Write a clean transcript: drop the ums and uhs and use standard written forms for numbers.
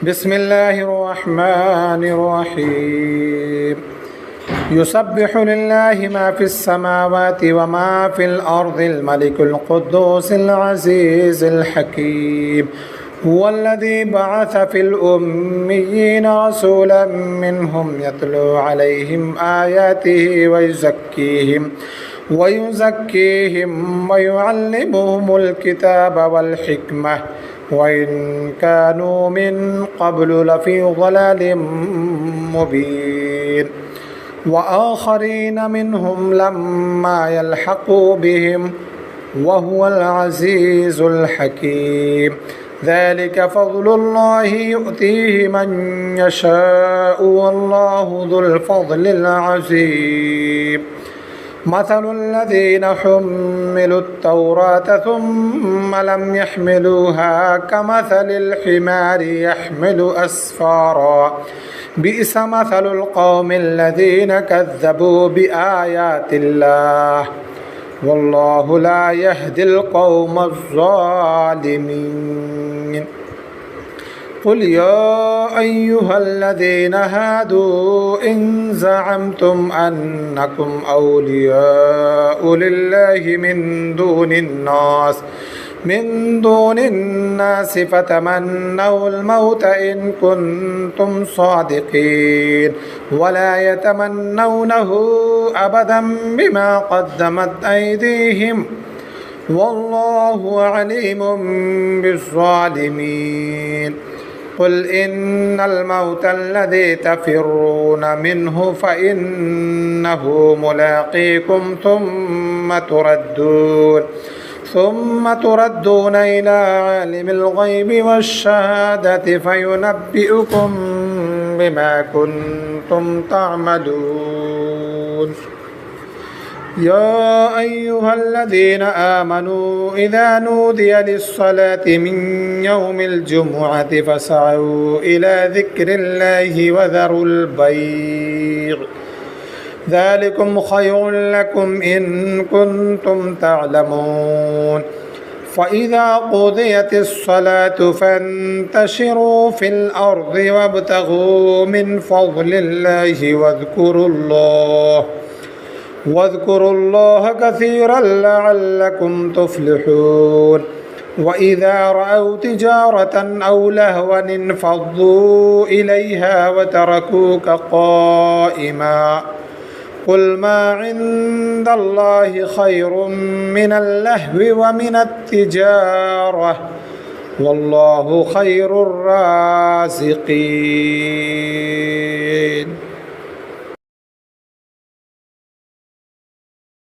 بسم الله الرحمن الرحيم يسبح لله ما في السماوات وما في الأرض الملك القدوس العزيز الحكيم هو الذي بعث في الأميين رسولا منهم يتلو عليهم آياته ويزكيهم ويعلمهم الكتاب والحكمة وإن كانوا من قبل لفي ضلال مبين وآخرين منهم لما يلحقوا بهم وهو العزيز الحكيم ذلك فضل الله يؤتيه من يشاء والله ذو الفضل العظيم مثل الذين حملوا التوراة ثم لم يحملوها كمثل الحمار يحمل أسفارا بئس مثل القوم الذين كذبوا بآيات الله والله لا يهدي القوم الظالمين قل يا أيها الذين هادوا إن زعمتم أنكم أولياء لله من دون الناس فتمنوا الموت إن كنتم صادقين ولا يتمنونه أبدا بما قدمت أيديهم والله عليم بالظالمين قل إن الموت الذي تفرون منه فإنه ملاقيكم ثم تردون إلى عالم الغيب والشهادة فينبئكم بما كنتم تعملون يا أيها الذين آمنوا إذا نودي للصلاة من يوم الجمعة فاسعوا إلى ذكر الله وذروا البيع ذلكم خير لكم إن كنتم تعلمون فإذا قضيت الصلاة فانتشروا في الأرض وابتغوا من فضل الله واذكروا الله كثيرا لعلكم تفلحون وإذا رأوا تجارة أو لهوا انفضوا إليها وتركوك قائما قل ما عند الله خير من اللهو ومن التجارة والله خير الرازقين.